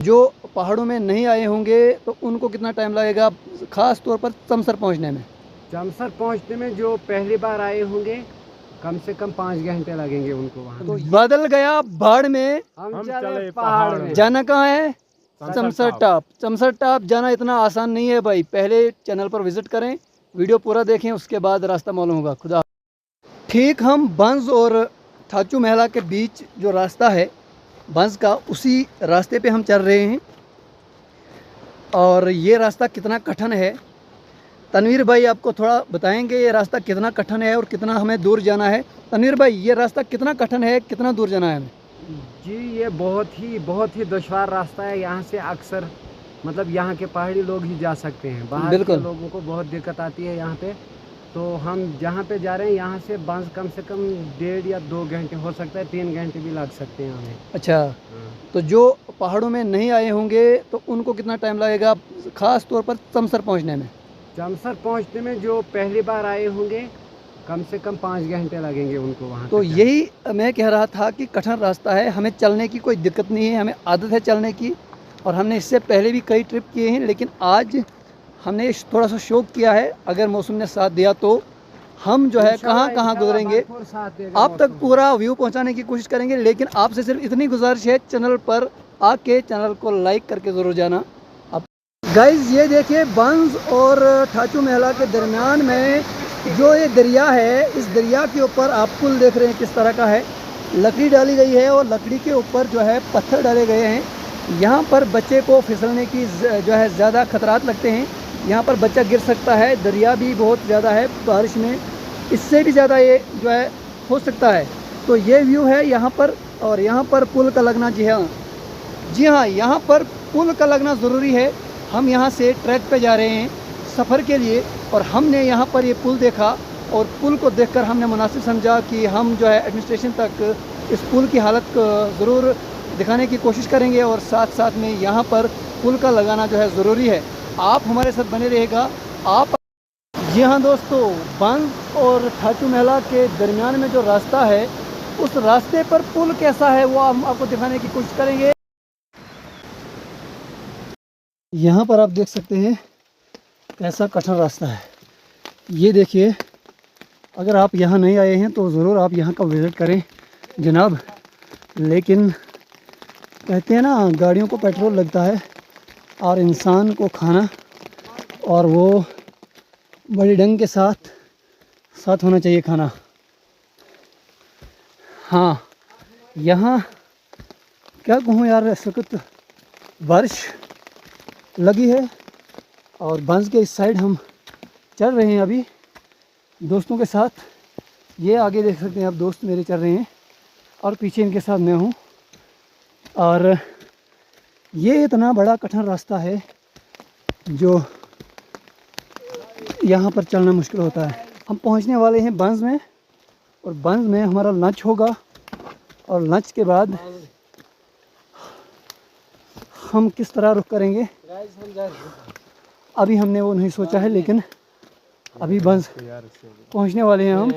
जो पहाड़ों में नहीं आए होंगे तो उनको कितना टाइम लगेगा, ख़ास तौर पर चमसर पहुंचने में? चमसर पहुंचने में जो पहली बार आए होंगे कम से कम 5 घंटे लगेंगे उनको वहाँ। तो बदल गया बाढ़ में, हम चले पहाड़ में। जाना कहाँ है? चमसर टॉप। चमसर टॉप जाना इतना आसान नहीं है भाई, पहले चैनल पर विजिट करें, वीडियो पूरा देखें, उसके बाद रास्ता मालूम होगा। खुदा। ठीक हम बंज और थाचू महला के बीच जो रास्ता है बंज का, उसी रास्ते पे हम चल रहे हैं। और ये रास्ता कितना कठिन है, तनवीर भाई आपको थोड़ा बताएंगे ये रास्ता कितना कठिन है और कितना हमें दूर जाना है। तनवीर भाई, ये रास्ता कितना कठिन है, कितना दूर जाना है हमें? जी ये बहुत ही दुश्वार रास्ता है। यहाँ से अक्सर मतलब यहाँ के पहाड़ी लोग ही जा सकते हैं, बाहर के लोगों को बहुत दिक्कत आती है यहाँ पे। तो हम जहाँ पे जा रहे हैं यहाँ से बंज कम से कम 1.5 या 2 घंटे, हो सकता है 3 घंटे भी लग सकते हैं हमें। अच्छा, तो जो पहाड़ों में नहीं आए होंगे तो उनको कितना टाइम लगेगा, ख़ास तौर पर चमसर पहुंचने में? चमसर पहुँचने में जो पहली बार आए होंगे कम से कम 5 घंटे लगेंगे उनको वहाँ। तो यही मैं कह रहा था कि कठिन रास्ता है, हमें चलने की कोई दिक्कत नहीं है, हमें आदत है चलने की, और हमने इससे पहले भी कई ट्रिप किए हैं। लेकिन आज हमने थोड़ा सा शौक किया है, अगर मौसम ने साथ दिया तो हम जो है कहाँ गुजरेंगे, आप तक पूरा व्यू पहुंचाने की कोशिश करेंगे। लेकिन आपसे सिर्फ इतनी गुजारिश है, चैनल पर आके चैनल को लाइक करके ज़रूर जाना। अब गाइज ये देखिए, बंज और ठाचू महला के दरमियान में जो ये दरिया है, इस दरिया के ऊपर आप पुल देख रहे हैं किस तरह का है। लकड़ी डाली गई है और लकड़ी के ऊपर जो है पत्थर डाले गए हैं। यहाँ पर बच्चे को फिसलने की जो है ज़्यादा खतरात लगते हैं, यहाँ पर बच्चा गिर सकता है। दरिया भी बहुत ज़्यादा है, बारिश में इससे भी ज़्यादा ये जो है हो सकता है। तो ये व्यू है यहाँ पर, और यहाँ पर पुल का लगना, जी हाँ यहाँ पर पुल का लगना ज़रूरी है। हम यहाँ से ट्रैक पे जा रहे हैं सफ़र के लिए, और हमने यहाँ पर ये पुल देखा, और पुल को देखकर हमने मुनासिब समझा कि हम जो है एडमिनिस्ट्रेशन तक इस पुल की हालत को ज़रूर दिखाने की कोशिश करेंगे, और साथ साथ में यहाँ पर पुल का लगाना जो है ज़रूरी है। आप हमारे साथ बने रहेगा। आप जी हाँ दोस्तों, बंज और ठाचू महला के दरमियान में जो रास्ता है, उस रास्ते पर पुल कैसा है वो हम आपको दिखाने की कोशिश करेंगे। यहाँ पर आप देख सकते हैं कैसा कठिन रास्ता है। ये देखिए, अगर आप यहाँ नहीं आए हैं तो ज़रूर आप यहाँ का विज़िट करें जनाब। लेकिन कहते हैं ना, गाड़ियों को पेट्रोल लगता है और इंसान को खाना, और वो बड़ी ढंग के साथ होना चाहिए खाना। हाँ, यहाँ क्या कहूँ यार, इस वक्त बारिश लगी है, और बंज के इस साइड हम चल रहे हैं अभी दोस्तों के साथ। ये आगे देख सकते हैं आप, दोस्त मेरे चल रहे हैं और पीछे इनके साथ मैं हूँ। और ये इतना बड़ा कठिन रास्ता है जो यहाँ पर चलना मुश्किल होता है। हम पहुँचने वाले हैं बंज में, और बंज में हमारा लंच होगा, और लंच के बाद हम किस तरह रुख करेंगे अभी हमने वो नहीं सोचा है। लेकिन अभी बंज पहुँचने वाले हैं हम।